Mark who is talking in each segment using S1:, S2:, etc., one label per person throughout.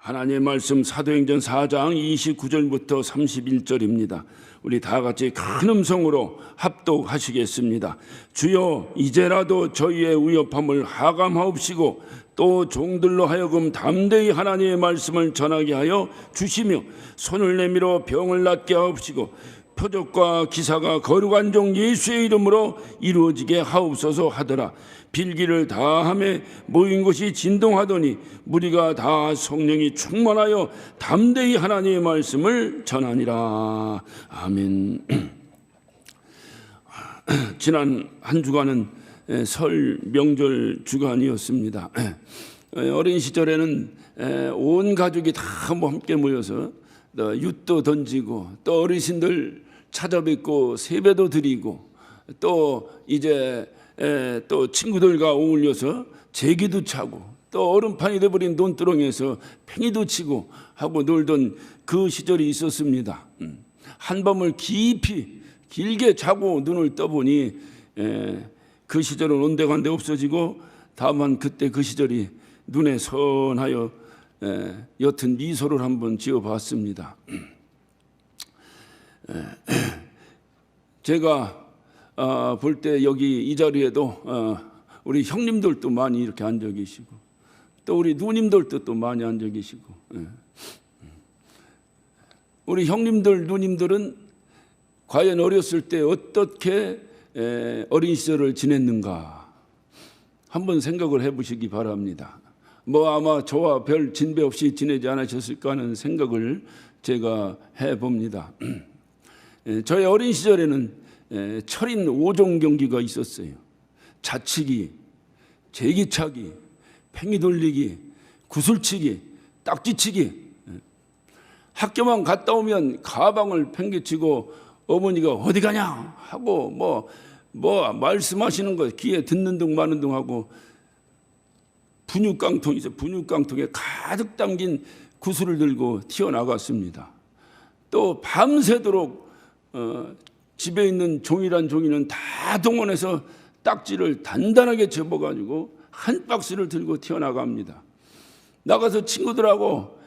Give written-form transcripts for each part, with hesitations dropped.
S1: 하나님의 말씀 사도행전 4장 29절부터 31절입니다. 우리 다 같이 큰 음성으로 합독하시겠습니다. 주여 이제라도 저희의 위협함을 하감하옵시고 또 종들로 하여금 담대히 하나님의 말씀을 전하게 하여 주시며 손을 내밀어 병을 낫게 하옵시고 표적과 기사가 거룩한 종 예수의 이름으로 이루어지게 하옵소서 하더라. 빌기를 다함에 모인 곳이 진동하더니 무리가 다 성령이 충만하여 담대히 하나님의 말씀을 전하니라. 아멘. 지난 한 주간은 설 명절 주간이었습니다. 어린 시절에는 온 가족이 다 함께 모여서 윷도 던지고 또 어르신들 찾아뵙고 세배도 드리고 또 이제 또 친구들과 어울려서 제기도 차고 또 얼음판이 돼버린 논두렁에서 팽이도 치고 하고 놀던 그 시절이 있었습니다. 한밤을 깊이 길게 자고 눈을 떠보니 그 시절은 온데간데 없어지고 다만 그때 그 시절이 눈에 선하여 옅은 미소를 한번 지어봤습니다. 제가 볼 때 여기 이 자리에도 우리 형님들도 많이 이렇게 앉아 계시고 또 우리 누님들도 또 많이 앉아 계시고 우리 형님들 누님들은 과연 어렸을 때 어떻게 어린 시절을 지냈는가 한번 생각을 해보시기 바랍니다. 뭐 아마 저와 별 진배 없이 지내지 않으셨을까 하는 생각을 제가 해봅니다. 저의 어린 시절에는 철인 5종 경기가 있었어요. 자치기, 제기차기, 팽이 돌리기, 구슬치기, 딱지치기. 학교만 갔다 오면 가방을 팽개치고 어머니가 어디 가냐 하고 뭐 말씀하시는 거 귀에 듣는 둥 마는 둥 하고 분유깡통이죠. 분유깡통에 가득 담긴 구슬을 들고 튀어나갔습니다. 또 밤새도록 집에 있는 종이란 종이는 다 동원해서 딱지를 단단하게 접어가지고 한 박스를 들고 튀어나갑니다. 나가서 친구들하고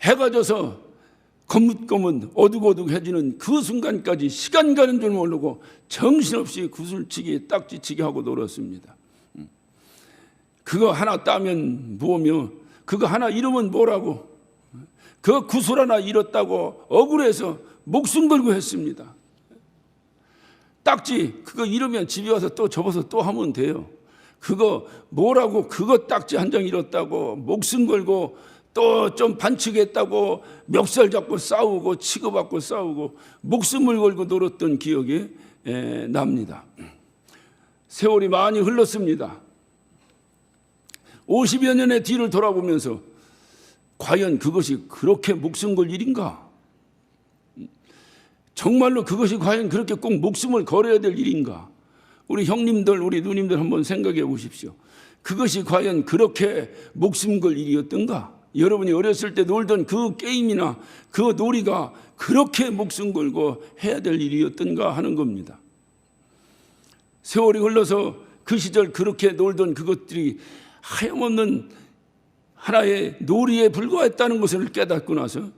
S1: 해가 져서 거뭇거뭇 어둑어둑해지는 그 순간까지 시간 가는 줄 모르고 정신없이 구슬치기 딱지치기 하고 놀았습니다. 그거 하나 따면 뭐며 그거 하나 잃으면 뭐라고 그 구슬 하나 잃었다고 억울해서 목숨 걸고 했습니다. 딱지 그거 잃으면 집에 와서 또 접어서 또 하면 돼요. 그거 뭐라고 그거 딱지 한 장 잃었다고 목숨 걸고 또 좀 반칙했다고 멱살 잡고 싸우고 치고받고 싸우고 목숨을 걸고 놀았던 기억이 납니다. 세월이 많이 흘렀습니다. 50여 년의 뒤를 돌아보면서 과연 그것이 그렇게 목숨 걸 일인가? 정말로 그것이 과연 그렇게 꼭 목숨을 걸어야 될 일인가? 우리 형님들, 우리 누님들 한번 생각해 보십시오. 그것이 과연 그렇게 목숨 걸 일이었던가? 여러분이 어렸을 때 놀던 그 게임이나 그 놀이가 그렇게 목숨 걸고 해야 될 일이었던가 하는 겁니다. 세월이 흘러서 그 시절 그렇게 놀던 그것들이 하염없는 하나의 놀이에 불과했다는 것을 깨닫고 나서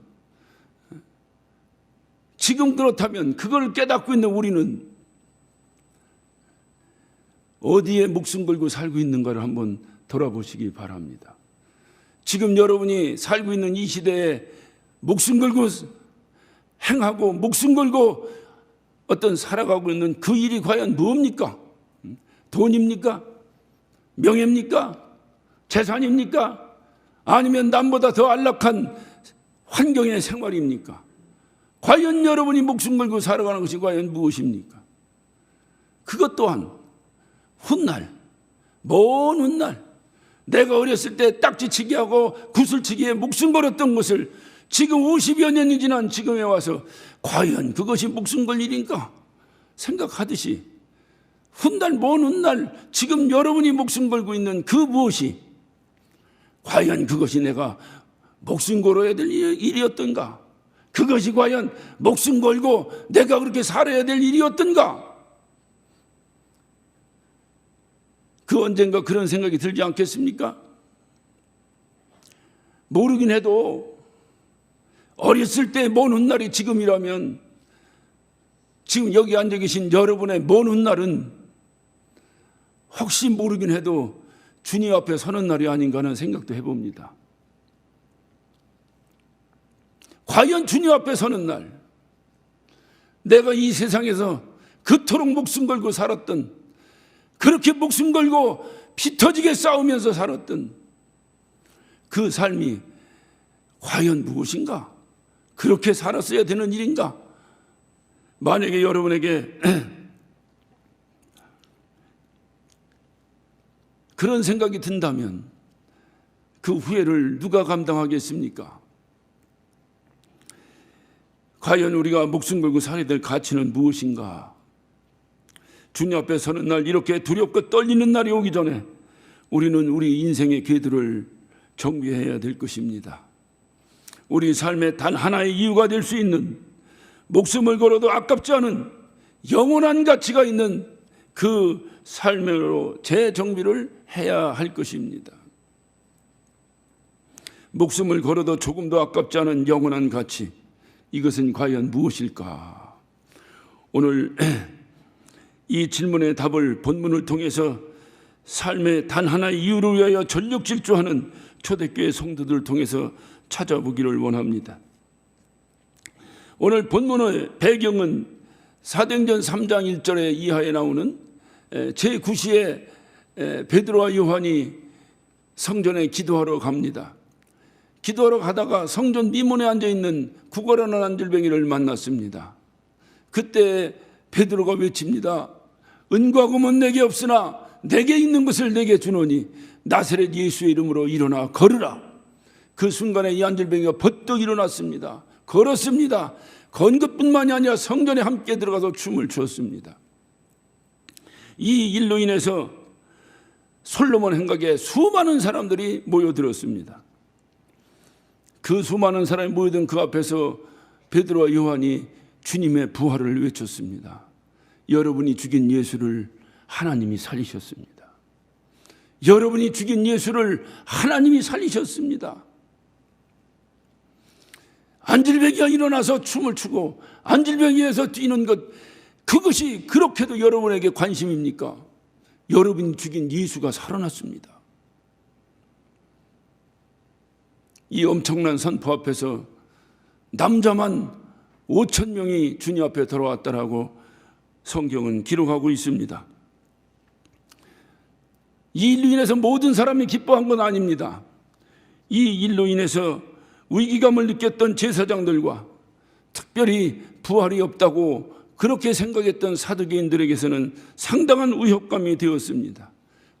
S1: 지금 그렇다면 그걸 깨닫고 있는 우리는 어디에 목숨 걸고 살고 있는가를 한번 돌아보시기 바랍니다. 지금 여러분이 살고 있는 이 시대에 목숨 걸고 행하고 목숨 걸고 어떤 살아가고 있는 그 일이 과연 무엇입니까? 돈입니까? 명예입니까? 재산입니까? 아니면 남보다 더 안락한 환경의 생활입니까? 과연 여러분이 목숨 걸고 살아가는 것이 과연 무엇입니까? 그것 또한 훗날, 먼 훗날 내가 어렸을 때 딱지치기하고 구슬치기에 목숨 걸었던 것을 지금 50여 년이 지난 지금에 와서 과연 그것이 목숨 걸 일인가 생각하듯이 훗날 먼 훗날 지금 여러분이 목숨 걸고 있는 그 무엇이 과연 그것이 내가 목숨 걸어야 될 일이었던가? 그것이 과연 목숨 걸고 내가 그렇게 살아야 될 일이었던가? 그 언젠가 그런 생각이 들지 않겠습니까? 모르긴 해도 어렸을 때 먼 훗날이 지금이라면 지금 여기 앉아 계신 여러분의 먼 훗날은 혹시 모르긴 해도 주님 앞에 서는 날이 아닌가 하는 생각도 해봅니다. 과연 주님 앞에 서는 날, 내가 이 세상에서 그토록 목숨 걸고 살았던, 그렇게 목숨 걸고 피 터지게 싸우면서 살았던 그 삶이 과연 무엇인가? 그렇게 살았어야 되는 일인가? 만약에 여러분에게 그런 생각이 든다면 그 후회를 누가 감당하겠습니까? 과연 우리가 목숨 걸고 살아야 될 가치는 무엇인가? 주님 앞에 서는 날, 이렇게 두렵고 떨리는 날이 오기 전에 우리는 우리 인생의 궤도를 정비해야 될 것입니다. 우리 삶의 단 하나의 이유가 될 수 있는, 목숨을 걸어도 아깝지 않은 영원한 가치가 있는 그 삶으로 재정비를 해야 할 것입니다. 목숨을 걸어도 조금도 아깝지 않은 영원한 가치, 이것은 과연 무엇일까? 오늘 이 질문의 답을 본문을 통해서 삶의 단 하나의 이유를 위하여 전력 질주하는 초대교회 성도들을 통해서 찾아보기를 원합니다. 오늘 본문의 배경은 사도행전 3장 1절에 이하에 나오는 제9시에 베드로와 요한이 성전에 기도하러 갑니다. 기도하러 가다가 성전 미문에 앉아있는 구걸하는 안질뱅이를 만났습니다. 그때 베드로가 외칩니다. 은과 금은 내게 없으나 내게 있는 것을 내게 주노니 나사렛 예수의 이름으로 일어나 걸으라. 그 순간에 이 안질뱅이가 버떡 일어났습니다. 걸었습니다. 건 것뿐만이 아니라 성전에 함께 들어가서 춤을 추었습니다. 이 일로 인해서 솔로몬 행각에 수많은 사람들이 모여들었습니다. 그 수많은 사람이 모여든 그 앞에서 베드로와 요한이 주님의 부활을 외쳤습니다. 여러분이 죽인 예수를 하나님이 살리셨습니다. 여러분이 죽인 예수를 하나님이 살리셨습니다. 안질뱅이가 일어나서 춤을 추고 안질뱅이에서 뛰는 것, 그것이 그렇게도 여러분에게 관심입니까? 여러분이 죽인 예수가 살아났습니다. 이 엄청난 선포 앞에서 남자만 5천 명이 주님 앞에 돌아왔다라고 성경은 기록하고 있습니다. 이 일로 인해서 모든 사람이 기뻐한 건 아닙니다. 이 일로 인해서 위기감을 느꼈던 제사장들과 특별히 부활이 없다고 그렇게 생각했던 사두개인들에게서는 상당한 위협감이 되었습니다.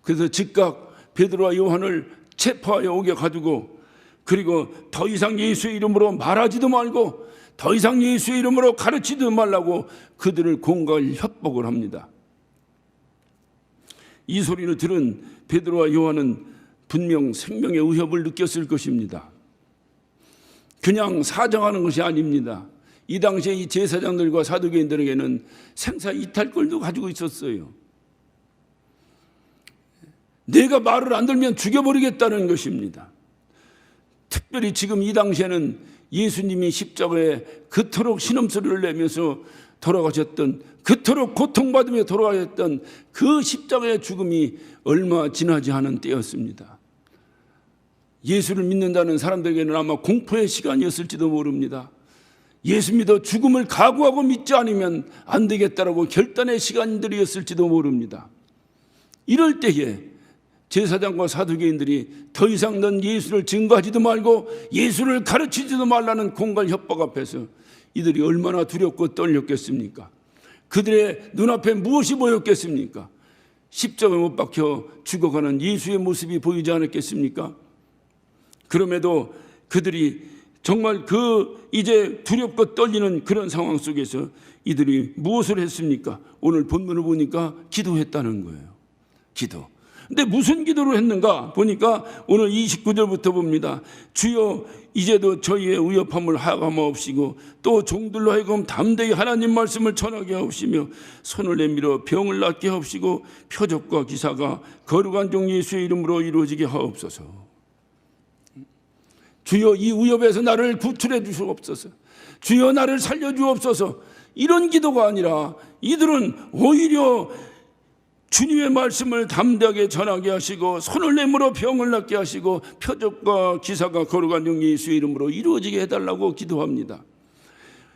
S1: 그래서 즉각 베드로와 요한을 체포하여 오게 가지고, 그리고 더 이상 예수의 이름으로 말하지도 말고 더 이상 예수의 이름으로 가르치지도 말라고 그들을 공갈 협박을 합니다. 이 소리를 들은 베드로와 요한은 분명 생명의 위협을 느꼈을 것입니다. 그냥 사정하는 것이 아닙니다. 이 당시에 이 제사장들과 사두개인들에게는 생사 이탈권도 가지고 있었어요. 내가 말을 안 들면 죽여버리겠다는 것입니다. 특별히 지금 이 당시에는 예수님이 십자가에 그토록 신음소리를 내면서 돌아가셨던, 그토록 고통받으며 돌아가셨던 그 십자가의 죽음이 얼마 지나지 않은 때였습니다. 예수를 믿는다는 사람들에게는 아마 공포의 시간이었을지도 모릅니다. 예수 믿어 죽음을 각오하고 믿지 않으면 안 되겠다라고 결단의 시간들이었을지도 모릅니다. 이럴 때에 제사장과 사두개인들이 더 이상 넌 예수를 증거하지도 말고 예수를 가르치지도 말라는 공갈 협박 앞에서 이들이 얼마나 두렵고 떨렸겠습니까? 그들의 눈앞에 무엇이 보였겠습니까? 십자가에 못 박혀 죽어가는 예수의 모습이 보이지 않았겠습니까? 그럼에도 그들이 정말 이제 두렵고 떨리는 그런 상황 속에서 이들이 무엇을 했습니까? 오늘 본문을 보니까 기도했다는 거예요. 기도. 근데 무슨 기도를 했는가 보니까 오늘 29절부터 봅니다. 주여 이제도 저희의 위협함을 하감하옵시고 또 종들로 하여금 담대히 하나님 말씀을 전하게 하옵시며 손을 내밀어 병을 낫게 하옵시고 표적과 기사가 거룩한 종 예수의 이름으로 이루어지게 하옵소서. 주여 이 위협에서 나를 구출해 주시옵소서. 주여 나를 살려 주옵소서. 이런 기도가 아니라 이들은 오히려 주님의 말씀을 담대하게 전하게 하시고 손을 내밀어 병을 낫게 하시고 표적과 기사가 거룩한 종 예수의 이름으로 이루어지게 해달라고 기도합니다.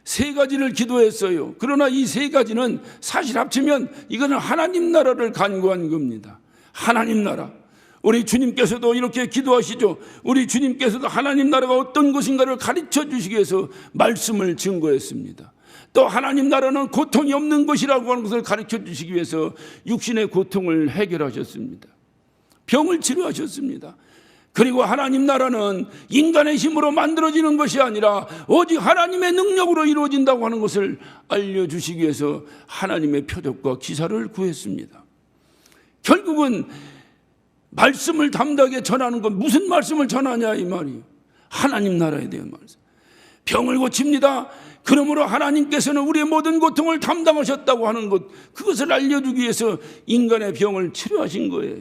S1: 세 가지를 기도했어요. 그러나 이 세 가지는 사실 합치면 이거는 하나님 나라를 간구한 겁니다. 하나님 나라. 우리 주님께서도 이렇게 기도하시죠. 우리 주님께서도 하나님 나라가 어떤 것인가를 가르쳐 주시기 위해서 말씀을 증거했습니다. 또 하나님 나라는 고통이 없는 것이라고 하는 것을 가르쳐 주시기 위해서 육신의 고통을 해결하셨습니다. 병을 치료하셨습니다. 그리고 하나님 나라는 인간의 힘으로 만들어지는 것이 아니라 오직 하나님의 능력으로 이루어진다고 하는 것을 알려주시기 위해서 하나님의 표적과 기사를 구했습니다. 결국은 말씀을 담대하게 전하는 건 무슨 말씀을 전하냐 이 말이에요. 하나님 나라에 대한 말씀. 병을 고칩니다. 그러므로 하나님께서는 우리의 모든 고통을 담당하셨다고 하는 것, 그것을 알려주기 위해서 인간의 병을 치료하신 거예요.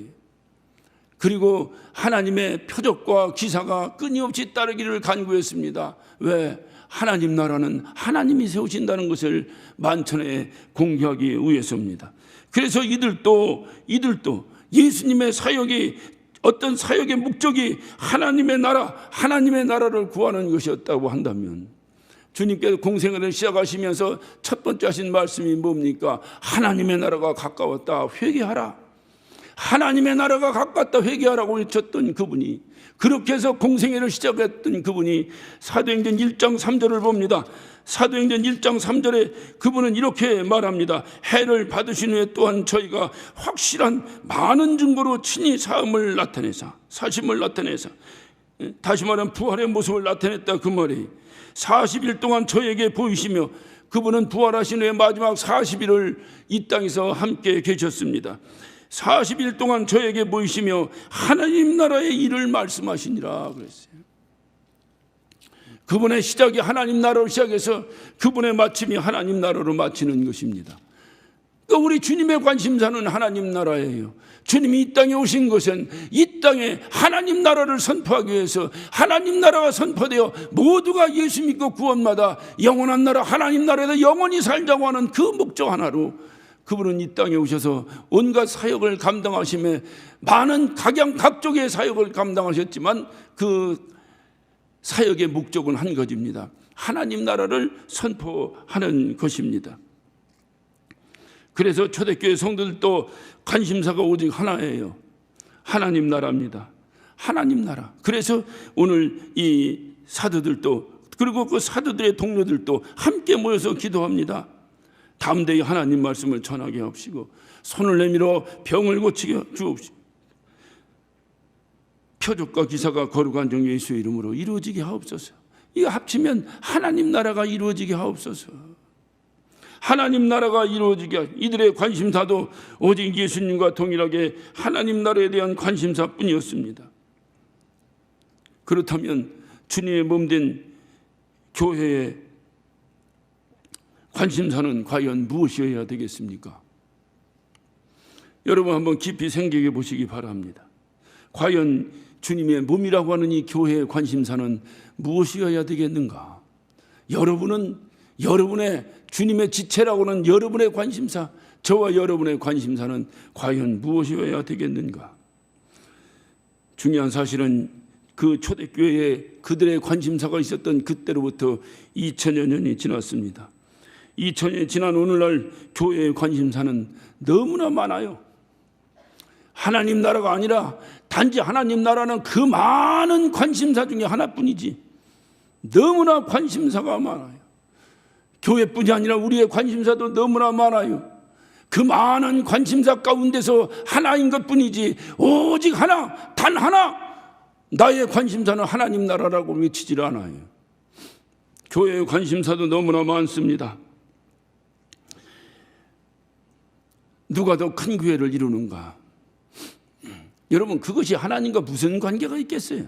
S1: 그리고 하나님의 표적과 기사가 끊임없이 따르기를 간구했습니다. 왜? 하나님 나라는 하나님이 세우신다는 것을 만천에 공개하기 위해서입니다. 그래서 이들도 예수님의 사역이 어떤 사역의 목적이 하나님의 나라를 구하는 것이었다고 한다면 주님께서 공생애를 시작하시면서 첫 번째 하신 말씀이 뭡니까? 하나님의 나라가 가까웠다 회개하라. 하나님의 나라가 가깝다 회개하라고 외쳤던 그분이, 그렇게 해서 공생애를 시작했던 그분이 사도행전 1장 3절을 봅니다. 사도행전 1장 3절에 그분은 이렇게 말합니다. 해를 받으신 후에 또한 저희가 확실한 많은 증거로 친히 사심을 나타내사, 다시 말하면 부활의 모습을 나타냈다 그 말이. 40일 동안 저에게 보이시며, 그분은 부활하신 후에 마지막 40일을 이 땅에서 함께 계셨습니다. 40일 동안 저에게 보이시며 하나님 나라의 일을 말씀하시니라 그랬어요. 그분의 시작이 하나님 나라로 시작해서 그분의 마침이 하나님 나라로 마치는 것입니다. 그러니까 우리 주님의 관심사는 하나님 나라예요. 주님이 이 땅에 오신 것은 이 땅에 하나님 나라를 선포하기 위해서, 하나님 나라가 선포되어 모두가 예수 믿고 구원마다 영원한 나라 하나님 나라에서 영원히 살자고 하는 그 목적 하나로 그분은 이 땅에 오셔서 온갖 사역을 감당하시며 많은 각종의 사역을 감당하셨지만 그 사역의 목적은 한 가지입니다. 하나님 나라를 선포하는 것입니다. 그래서 초대교회 성도들도 관심사가 오직 하나예요. 하나님 나라입니다. 하나님 나라. 그래서 오늘 이 사도들도, 그리고 그 사도들의 동료들도 함께 모여서 기도합니다. 담대히 하나님 말씀을 전하게 하옵시고 손을 내밀어 병을 고치게 주옵시고 표적과 기사가 거룩한 종 예수의 이름으로 이루어지게 하옵소서. 이거 합치면 하나님 나라가 이루어지게 하옵소서. 하나님 나라가 이루어지게, 이들의 관심사도 오직 예수님과 동일하게 하나님 나라에 대한 관심사뿐이었습니다. 그렇다면 주님의 몸된 교회의 관심사는 과연 무엇이어야 되겠습니까? 여러분 한번 깊이 생각해 보시기 바랍니다. 과연 주님의 몸이라고 하는 이 교회의 관심사는 무엇이어야 되겠는가? 여러분은 여러분의 주님의 지체라고 하는 여러분의 관심사, 저와 여러분의 관심사는 과연 무엇이어야 되겠는가? 중요한 사실은 그 초대교회에 그들의 관심사가 있었던 그때로부터 2000여 년이 지났습니다. 2000년이 지난 오늘날 교회의 관심사는 너무나 많아요. 하나님 나라가 아니라 단지 하나님 나라는 그 많은 관심사 중에 하나뿐이지 너무나 관심사가 많아요. 교회뿐이 아니라 우리의 관심사도 너무나 많아요. 그 많은 관심사 가운데서 하나인 것뿐이지 오직 하나, 단 하나, 나의 관심사는 하나님 나라라고 외치질 않아요. 교회의 관심사도 너무나 많습니다. 누가 더 큰 교회를 이루는가? 여러분, 그것이 하나님과 무슨 관계가 있겠어요?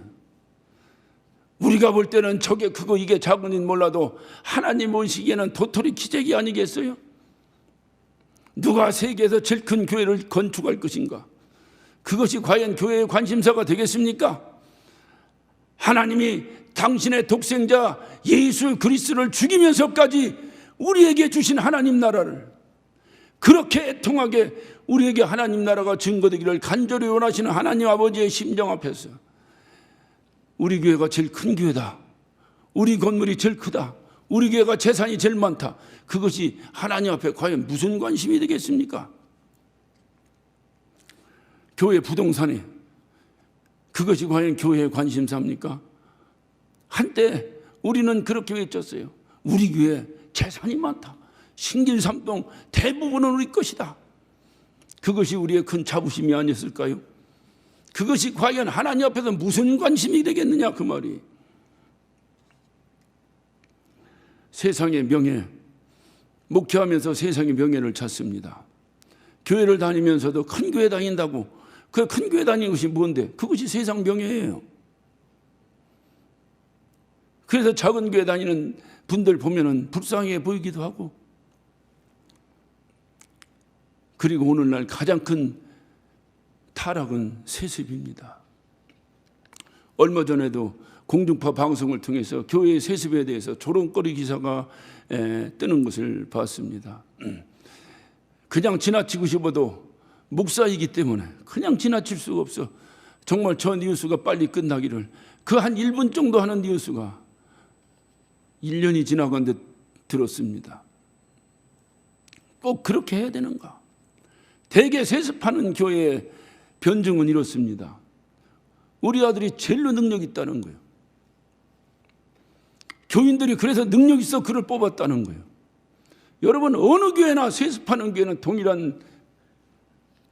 S1: 우리가 볼 때는 저게 크고 이게 작은지 몰라도 하나님 보시기에는 도토리 기적이 아니겠어요? 누가 세계에서 제일 큰 교회를 건축할 것인가? 그것이 과연 교회의 관심사가 되겠습니까? 하나님이 당신의 독생자 예수 그리스도를 죽이면서까지 우리에게 주신 하나님 나라를, 그렇게 애통하게 우리에게 하나님 나라가 증거되기를 간절히 원하시는 하나님 아버지의 심정 앞에서 우리 교회가 제일 큰 교회다, 우리 건물이 제일 크다, 우리 교회가 재산이 제일 많다, 그것이 하나님 앞에 과연 무슨 관심이 되겠습니까? 교회 부동산에 그것이 과연 교회의 관심사입니까? 한때 우리는 그렇게 외쳤어요. 우리 교회 재산이 많다, 신길삼동 대부분은 우리 것이다. 그것이 우리의 큰 자부심이 아니었을까요? 그것이 과연 하나님 앞에서 무슨 관심이 되겠느냐, 그 말이. 세상의 명예, 목회하면서 세상의 명예를 찾습니다. 교회를 다니면서도 큰 교회 다닌다고, 그 큰 교회 다니는 것이 뭔데? 그것이 세상 명예예요. 그래서 작은 교회 다니는 분들 보면은 불쌍해 보이기도 하고, 그리고 오늘날 가장 큰 타락은 세습입니다. 얼마 전에도 공중파 방송을 통해서 교회의 세습에 대해서 조롱거리 기사가 뜨는 것을 봤습니다. 그냥 지나치고 싶어도 목사이기 때문에 그냥 지나칠 수가 없어. 정말 저 뉴스가 빨리 끝나기를, 그 한 1분 정도 하는 뉴스가 1년이 지나간 듯 들었습니다. 꼭 그렇게 해야 되는가? 대개 세습하는 교회의 변증은 이렇습니다. 우리 아들이 제일로 능력 있다는 거예요. 교인들이 그래서 능력 있어 그를 뽑았다는 거예요. 여러분, 어느 교회나 세습하는 교회는 동일한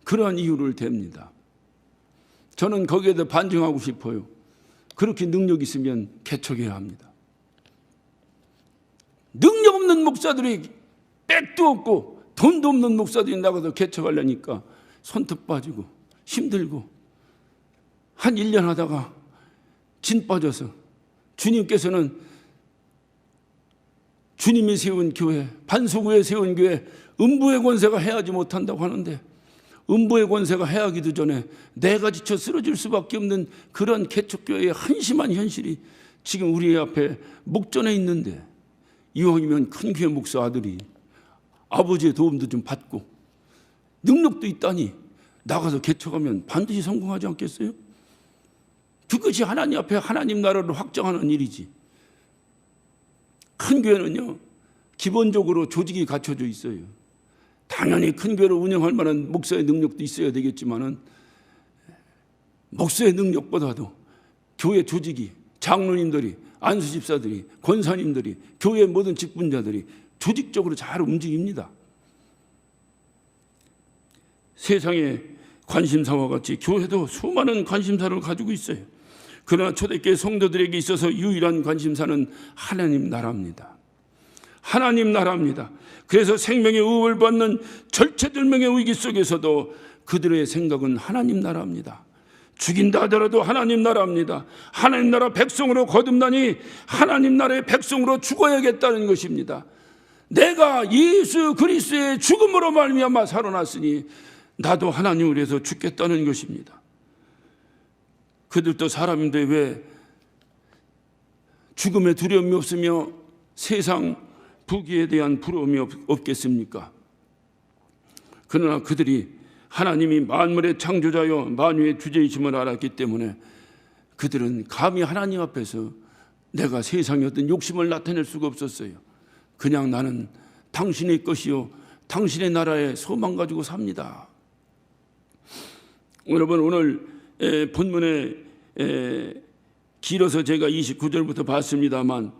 S1: 그러한 이유를 댑니다. 저는 거기에 대해 반증하고 싶어요. 그렇게 능력 있으면 개척해야 합니다. 능력 없는 목사들이, 백도 없고 돈도 없는 목사들이 나가서 개척하려니까 손톱 빠지고 힘들고, 한 1년 하다가 진 빠져서 주님께서는 주님이 세운 교회, 반석위에 세운 교회, 음부의 권세가 해하지 못한다고 하는데, 음부의 권세가 해하기도 전에 내가 지쳐 쓰러질 수밖에 없는 그런 개척교회의 한심한 현실이 지금 우리 앞에 목전에 있는데, 이왕이면 큰 교회 목사 아들이 아버지의 도움도 좀 받고 능력도 있다니 나가서 개척하면 반드시 성공하지 않겠어요? 그것이 하나님 앞에 하나님 나라를 확장하는 일이지. 큰 교회는요, 기본적으로 조직이 갖춰져 있어요. 당연히 큰 교회를 운영할 만한 목사의 능력도 있어야 되겠지만은, 목사의 능력보다도 교회 조직이, 장로님들이, 안수집사들이, 권사님들이, 교회의 모든 직분자들이 조직적으로 잘 움직입니다. 세상의 관심사와 같이 교회도 수많은 관심사를 가지고 있어요. 그러나 초대교회 성도들에게 있어서 유일한 관심사는 하나님 나라입니다. 하나님 나라입니다. 그래서 생명의 의를 받는 절체절명의 위기 속에서도 그들의 생각은 하나님 나라입니다. 죽인다 하더라도 하나님 나라입니다. 하나님 나라 백성으로 거듭나니 하나님 나라의 백성으로 죽어야겠다는 것입니다. 내가 예수 그리스도의 죽음으로 말미암아 살아났으니 나도 하나님을 위해서 죽겠다는 것입니다. 그들도 사람인데 왜 죽음의 두려움이 없으며 세상 부귀에 대한 부러움이 없겠습니까? 그러나 그들이 하나님이 만물의 창조자요 만유의 주제이심을 알았기 때문에 그들은 감히 하나님 앞에서 내가 세상의 어떤 욕심을 나타낼 수가 없었어요. 그냥 나는 당신의 것이요 당신의 나라의 소망 가지고 삽니다. 여러분, 오늘 본문에 길어서 제가 29절부터 봤습니다만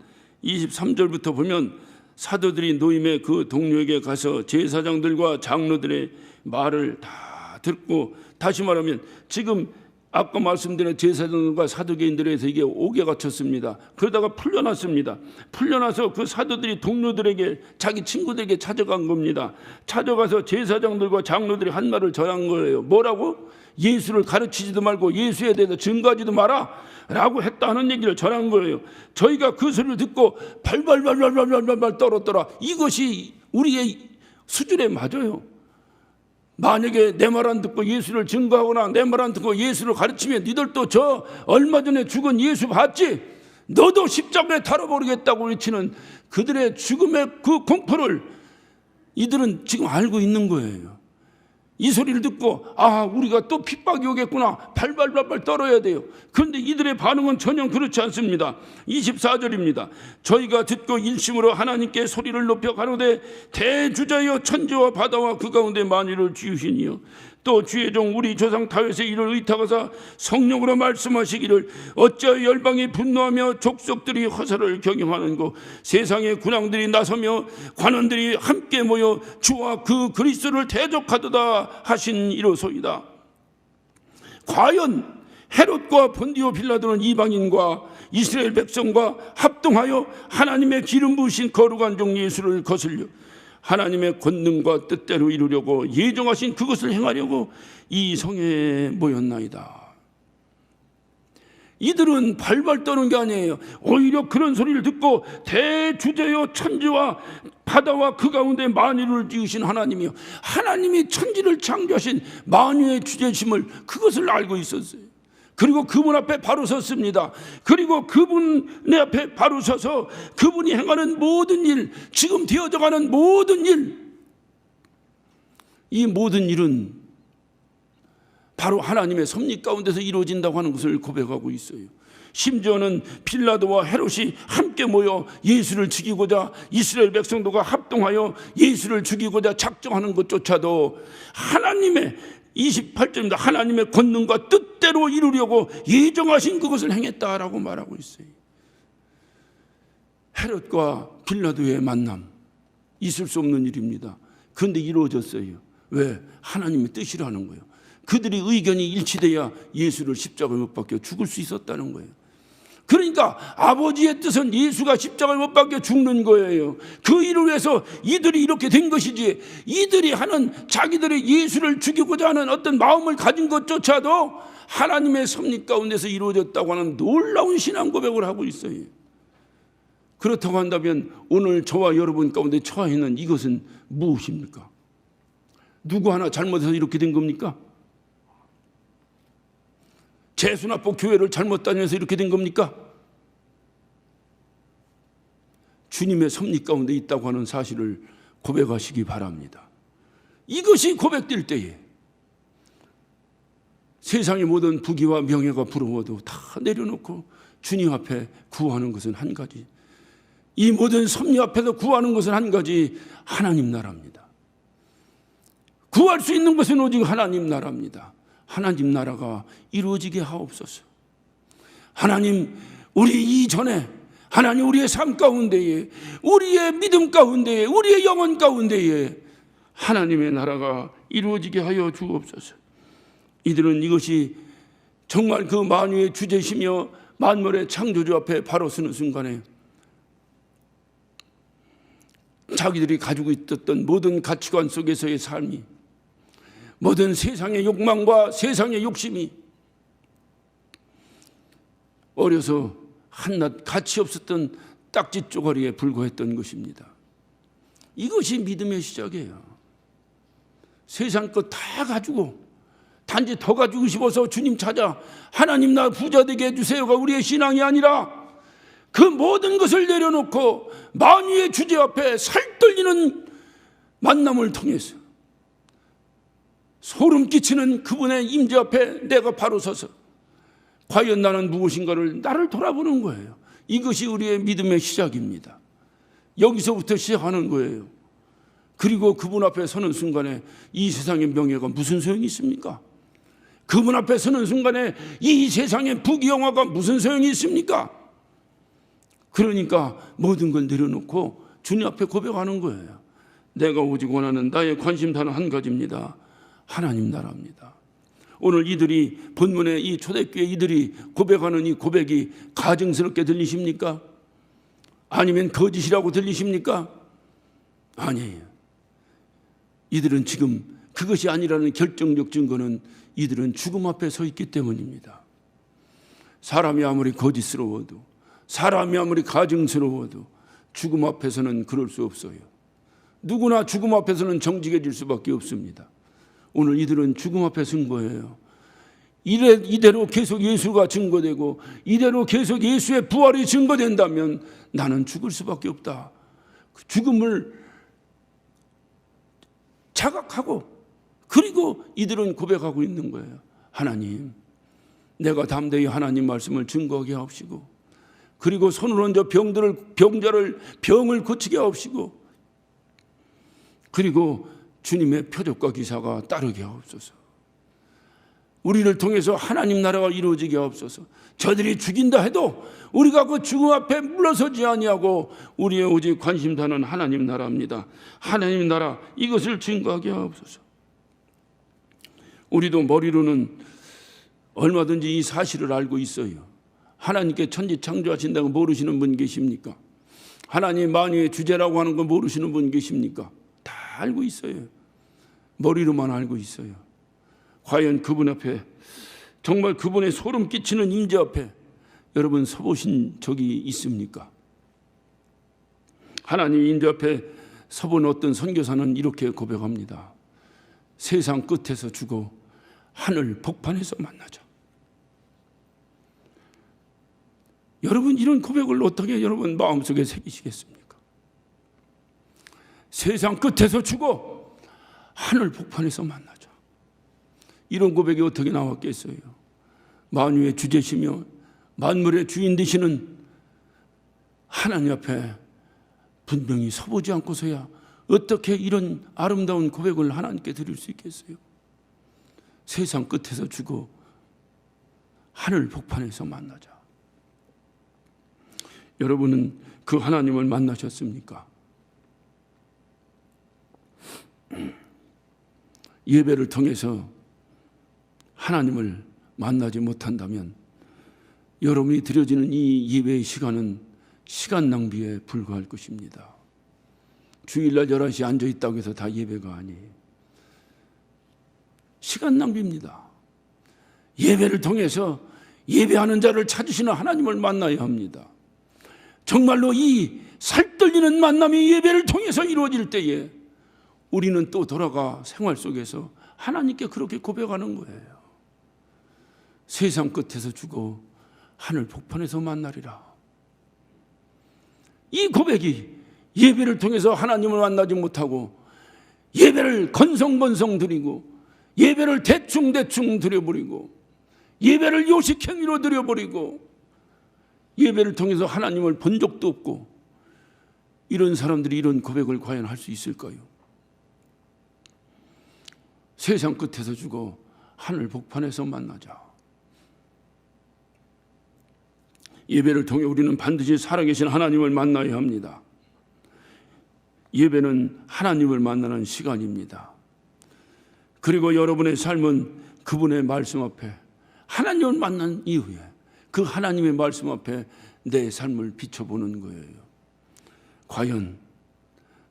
S1: 23절부터 보면 사도들이 노임의 그 동료에게 가서 제사장들과 장로들의 말을 다 듣고, 다시 말하면 지금 아까 말씀드린 제사장들과 사두개인들에서 이게 옥에 갇혔습니다. 그러다가 풀려났습니다. 풀려나서 그 사도들이 동료들에게, 자기 친구들에게 찾아간 겁니다. 찾아가서 제사장들과 장로들이 한 말을 전한 거예요. 뭐라고? 예수를 가르치지도 말고 예수에 대해서 증거하지도 마라 라고 했다는 얘기를 전한 거예요. 저희가 그 소리를 듣고 발발발발발발 떨었더라. 이것이 우리의 수준에 맞아요. 만약에 내 말 안 듣고 예수를 증거하거나 내 말 안 듣고 예수를 가르치면 니들도 저 얼마 전에 죽은 예수 봤지? 너도 십자가에 달아버리겠다고 외치는 그들의 죽음의 그 공포를 이들은 지금 알고 있는 거예요. 이 소리를 듣고 우리가 또 핍박이 오겠구나, 발발발발 떨어야 돼요. 그런데 이들의 반응은 전혀 그렇지 않습니다. 24절입니다. 저희가 듣고 일심으로 하나님께 소리를 높여 가로되 대주자여 천지와 바다와 그 가운데 만유를 지으시니요 또 주의 종 우리 조상 다윗의 일을 의탁하사 성령으로 말씀하시기를 어찌하여 열방이 분노하며 족속들이 허사를 경영하는고 세상의 군왕들이 나서며 관원들이 함께 모여 주와 그 그리스도를 대적하도다 하신 이로소이다. 과연 헤롯과 본디오 빌라도는 이방인과 이스라엘 백성과 합동하여 하나님의 기름 부으신 거룩한 종 예수를 거슬려 하나님의 권능과 뜻대로 이루려고 예정하신 그것을 행하려고 이 성에 모였나이다. 이들은 발발 떠는 게 아니에요. 오히려 그런 소리를 듣고 대주제여 천지와 바다와 그 가운데 만유를 지으신 하나님이요, 하나님이 천지를 창조하신 만유의 주제심을 그것을 알고 있었어요. 그리고 그분 앞에 바로 섰습니다. 그리고 그분의 앞에 바로 서서 그분이 행하는 모든 일, 지금 되어져가는 모든 일, 이 모든 일은 바로 하나님의 섭리 가운데서 이루어진다고 하는 것을 고백하고 있어요. 심지어는 빌라도와 헤롯이 함께 모여 예수를 죽이고자, 이스라엘 백성도가 합동하여 예수를 죽이고자 작정하는 것조차도 하나님의 28절입니다. 하나님의 권능과 뜻대로 이루려고 예정하신 그것을 행했다라고 말하고 있어요. 헤롯과 빌라도의 만남, 있을 수 없는 일입니다. 그런데 이루어졌어요. 왜? 하나님의 뜻이라는 거예요. 그들의 의견이 일치돼야 예수를 십자가에 못 박혀 죽을 수 있었다는 거예요. 그러니까 아버지의 뜻은 예수가 십자가에 못 박혀 죽는 거예요. 그 일을 위해서 이들이 이렇게 된 것이지, 이들이 하는 자기들의 예수를 죽이고자 하는 어떤 마음을 가진 것조차도 하나님의 섭리 가운데서 이루어졌다고 하는 놀라운 신앙 고백을 하고 있어요. 그렇다고 한다면 오늘 저와 여러분 가운데 처해 있는 이것은 무엇입니까? 누구 하나 잘못해서 이렇게 된 겁니까? 재수납부 교회를 잘못 다녀서 이렇게 된 겁니까? 주님의 섭리 가운데 있다고 하는 사실을 고백하시기 바랍니다. 이것이 고백될 때에 세상의 모든 부귀와 명예가 부러워도 다 내려놓고 주님 앞에 구하는 것은 한 가지, 이 모든 섭리 앞에서 구하는 것은 한 가지, 하나님 나라입니다. 구할 수 있는 것은 오직 하나님 나라입니다. 하나님 나라가 이루어지게 하옵소서. 하나님, 우리 이전에 하나님 우리의 삶 가운데에, 우리의 믿음 가운데에, 우리의 영혼 가운데에 하나님의 나라가 이루어지게 하여 주옵소서. 이들은 이것이 정말 그 만유의 주제시며 만물의 창조주 앞에 바로 서는 순간에 자기들이 가지고 있었던 모든 가치관 속에서의 삶이, 모든 세상의 욕망과 세상의 욕심이 어려서 한낱 가치 없었던 딱지 쪼가리에 불과했던 것입니다. 이것이 믿음의 시작이에요. 세상 것 다 가지고 단지 더 가지고 싶어서 주님 찾아 하나님 나 부자 되게 해주세요가 우리의 신앙이 아니라 그 모든 것을 내려놓고 만유의 주제 앞에 살떨리는 만남을 통해서 소름 끼치는 그분의 임재 앞에 내가 바로 서서 과연 나는 무엇인가를 나를 돌아보는 거예요. 이것이 우리의 믿음의 시작입니다. 여기서부터 시작하는 거예요. 그리고 그분 앞에 서는 순간에 이 세상의 명예가 무슨 소용이 있습니까? 그분 앞에 서는 순간에 이 세상의 부귀영화가 무슨 소용이 있습니까? 그러니까 모든 걸 내려놓고 주님 앞에 고백하는 거예요. 내가 오직 원하는 나의 관심사는 한 가지입니다. 하나님 나라입니다. 오늘 이들이 본문의 이 초대교회 이들이 고백하는 이 고백이 가증스럽게 들리십니까? 아니면 거짓이라고 들리십니까? 아니에요. 이들은 지금 그것이 아니라는 결정적 증거는 이들은 죽음 앞에 서 있기 때문입니다. 사람이 아무리 거짓스러워도, 사람이 아무리 가증스러워도 죽음 앞에서는 그럴 수 없어요. 누구나 죽음 앞에서는 정직해질 수밖에 없습니다. 오늘 이들은 죽음 앞에 선 거예요. 이대로 계속 예수가 증거되고 이대로 계속 예수의 부활이 증거된다면 나는 죽을 수밖에 없다. 그 죽음을 자각하고 그리고 이들은 고백하고 있는 거예요. 하나님, 내가 담대히 하나님 말씀을 증거하게 하옵시고 그리고 손을 얹어 병을 고치게 하옵시고 그리고 주님의 표적과 기사가 따르게 하옵소서. 우리를 통해서 하나님 나라가 이루어지게 하옵소서. 저들이 죽인다 해도 우리가 그 죽음 앞에 물러서지 아니하고 우리의 오직 관심사는 하나님 나라입니다. 하나님 나라 이것을 증거하게 하옵소서. 우리도 머리로는 얼마든지 이 사실을 알고 있어요. 하나님께 천지 창조하신다고 모르시는 분 계십니까? 하나님 만유의 주제라고 하는 거 모르시는 분 계십니까? 다 알고 있어요. 머리로만 알고 있어요. 과연 그분 앞에 정말 그분의 소름 끼치는 임재 앞에 여러분 서보신 적이 있습니까? 하나님 임재 앞에 서본 어떤 선교사는 이렇게 고백합니다. 세상 끝에서 죽어 하늘 복판에서 만나자. 여러분 이런 고백을 어떻게 여러분 마음속에 새기시겠습니까? 세상 끝에서 죽어 하늘 복판에서 만나자. 이런 고백이 어떻게 나왔겠어요? 만유의 주제시며 만물의 주인 되시는 하나님 앞에 분명히 서보지 않고서야 어떻게 이런 아름다운 고백을 하나님께 드릴 수 있겠어요? 세상 끝에서 죽어 하늘 복판에서 만나자. 여러분은 그 하나님을 만나셨습니까? 예배를 통해서 하나님을 만나지 못한다면 여러분이 드려지는 이 예배의 시간은 시간 낭비에 불과할 것입니다. 주일날 11시에 앉아있다고 해서 다 예배가 아니에요. 시간 낭비입니다. 예배를 통해서 예배하는 자를 찾으시는 하나님을 만나야 합니다. 정말로 이 살떨리는 만남이 예배를 통해서 이루어질 때에 우리는 또 돌아가 생활 속에서 하나님께 그렇게 고백하는 거예요. 세상 끝에서 죽어 하늘 복판에서 만나리라. 이 고백이 예배를 통해서 하나님을 만나지 못하고 예배를 건성건성 드리고 예배를 대충대충 드려버리고 예배를 요식행위로 드려버리고 예배를 통해서 하나님을 본 적도 없고 이런 사람들이 이런 고백을 과연 할 수 있을까요? 세상 끝에서 죽어 하늘 복판에서 만나자. 예배를 통해 우리는 반드시 살아계신 하나님을 만나야 합니다. 예배는 하나님을 만나는 시간입니다. 그리고 여러분의 삶은 그분의 말씀 앞에 하나님을 만난 이후에 그 하나님의 말씀 앞에 내 삶을 비춰보는 거예요. 과연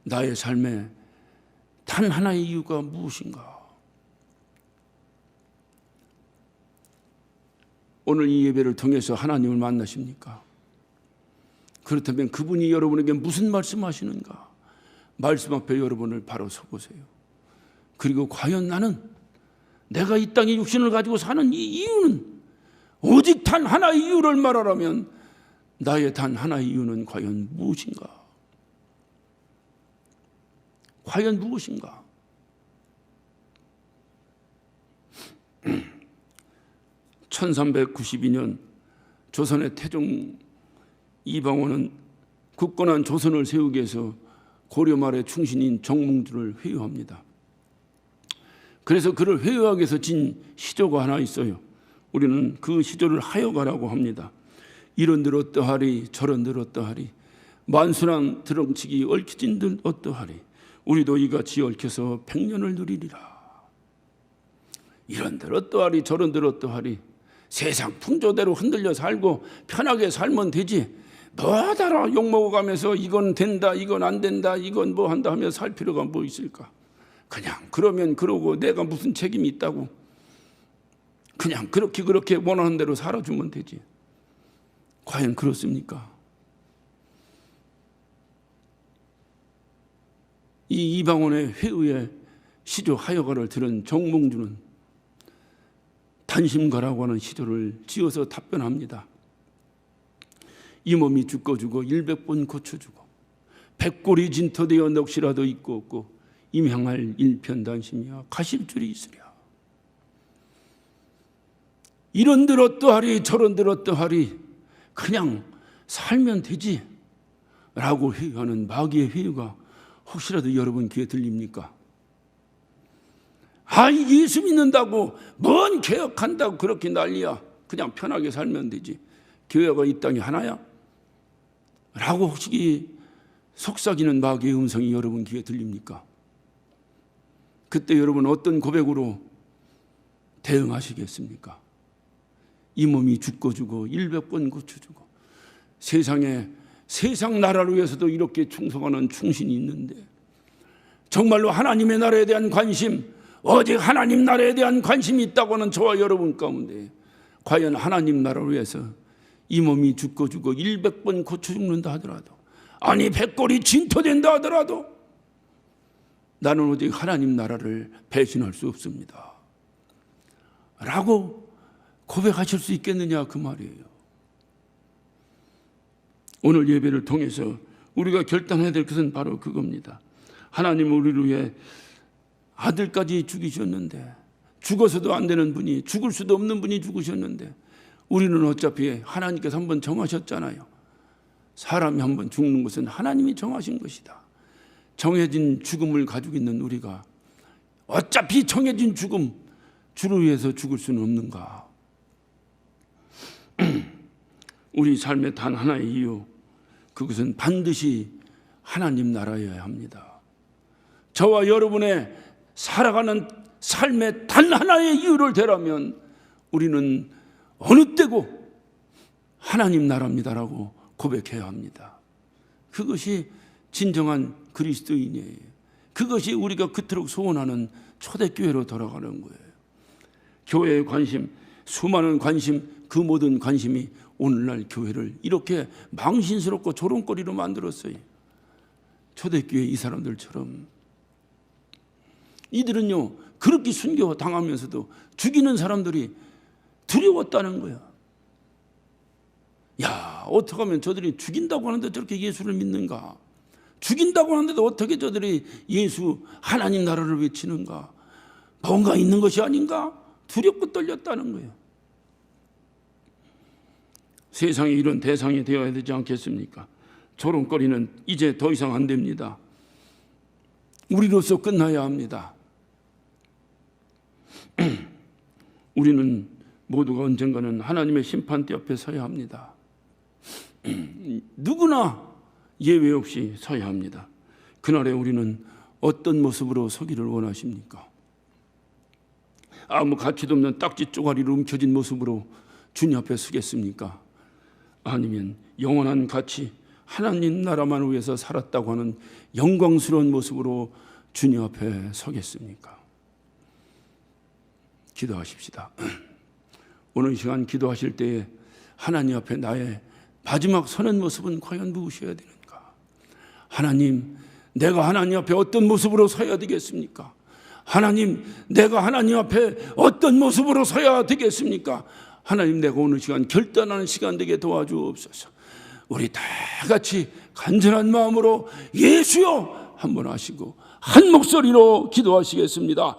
S1: 나의 삶에 단 하나의 이유가 무엇인가? 오늘 이 예배를 통해서 하나님을 만나십니까? 그렇다면 그분이 여러분에게 무슨 말씀하시는가? 말씀 앞에 여러분을 바로 서보세요. 그리고 과연 나는 내가 이 땅에 육신을 가지고 사는 이 이유는 오직 단 하나의 이유를 말하라면 나의 단 하나의 이유는 과연 무엇인가? 과연 무엇인가? 1392년 조선의 태종 이방원은 굳건한 조선을 세우기 위해서 고려 말의 충신인 정몽주를 회유합니다. 그래서 그를 회유하기 위해서 진 시조가 하나 있어요. 우리는 그 시조를 하여가라고 합니다. 이런들 어떠하리 저런들 어떠하리 만순한 드렁치기 얽혀진들 어떠하리 우리도 이같이 얽혀서 백년을 누리리라. 이런들 어떠하리 저런들 어떠하리 세상 풍조대로 흔들려 살고 편하게 살면 되지 뭐하다라 욕먹어가면서 이건 된다 이건 안 된다 이건 뭐 한다 하며 살 필요가 뭐 있을까? 그냥 그러면 그러고 내가 무슨 책임이 있다고 그냥 그렇게 원하는 대로 살아주면 되지. 과연 그렇습니까? 이 이방원의 회의에 시조 하여가를 들은 정몽주는 단심가라고 하는 시조를 지어서 답변합니다. 이 몸이 죽고 100번 고쳐주고 백골이 진토되어 넋이라도 있고 없고 임향할 일편단심이야 가십줄이 있으랴. 이런들 어떠하리 저런들 어떠하리 그냥 살면 되지 라고 회유하는 마귀의 회유가 혹시라도 여러분 귀에 들립니까? 예수 믿는다고 뭔 개혁한다고 그렇게 난리야. 그냥 편하게 살면 되지. 교회가 이 땅에 하나야? 라고 혹시 속삭이는 마귀의 음성이 여러분 귀에 들립니까? 그때 여러분 어떤 고백으로 대응하시겠습니까? 이 몸이 죽고 100번 고쳐주고 세상 나라를 위해서도 이렇게 충성하는 충신이 있는데 정말로 하나님의 나라에 대한 관심, 오직 하나님 나라에 대한 관심이 있다고 하는 저와 여러분 가운데 과연 하나님 나라를 위해서 이 몸이 죽고 100번 고쳐 죽는다 하더라도, 아니 백골이 진토된다 하더라도 나는 오직 하나님 나라를 배신할 수 없습니다 라고 고백하실 수 있겠느냐 그 말이에요. 오늘 예배를 통해서 우리가 결단해야 될 것은 바로 그겁니다. 하나님은 우리를 위해 아들까지 죽이셨는데, 죽어서도 안 되는 분이, 죽을 수도 없는 분이 죽으셨는데 우리는 어차피 하나님께서 한번 정하셨잖아요. 사람이 한번 죽는 것은 하나님이 정하신 것이다. 정해진 죽음을 가지고 있는 우리가 어차피 정해진 죽음, 주를 위해서 죽을 수는 없는가? 우리 삶의 단 하나의 이유, 그것은 반드시 하나님 나라여야 합니다. 저와 여러분의 살아가는 삶의 단 하나의 이유를 대라면 우리는 어느 때고 하나님 나라입니다라고 고백해야 합니다. 그것이 진정한 그리스도인이에요. 그것이 우리가 그토록 소원하는 초대교회로 돌아가는 거예요. 교회의 관심, 수많은 관심, 그 모든 관심이 오늘날 교회를 이렇게 망신스럽고 조롱거리로 만들었어요. 초대교회 이 사람들처럼. 이들은요, 그렇게 순교 당하면서도 죽이는 사람들이 두려웠다는 거야. 야, 어떻게 하면 저들이 죽인다고 하는데 저렇게 예수를 믿는가? 죽인다고 하는데도 어떻게 저들이 예수, 하나님 나라를 외치는가? 뭔가 있는 것이 아닌가? 두렵고 떨렸다는 거예요. 세상에 이런 대상이 되어야 되지 않겠습니까? 조롱거리는 이제 더 이상 안 됩니다. 우리로서 끝나야 합니다. 우리는 모두가 언젠가는 하나님의 심판대 옆에 서야 합니다. 누구나 예외 없이 서야 합니다. 그날에 우리는 어떤 모습으로 서기를 원하십니까? 아무 가치도 없는 딱지 쪼가리로 움켜진 모습으로 주님 앞에 서겠습니까? 아니면 영원한 가치, 하나님 나라만 위해서 살았다고 하는 영광스러운 모습으로 주님 앞에 서겠습니까? 기도하십시다. 오늘 시간 기도하실 때에 하나님 앞에 나의 마지막 서는 모습은 과연 무엇이어야 되는가? 하나님, 내가 하나님 앞에 어떤 모습으로 서야 되겠습니까? 하나님, 내가 하나님 앞에 어떤 모습으로 서야 되겠습니까? 하나님, 내가 오늘 시간 결단하는 시간 되게 도와주옵소서. 우리 다 같이 간절한 마음으로 예수여 한번 하시고 한 목소리로 기도하시겠습니다.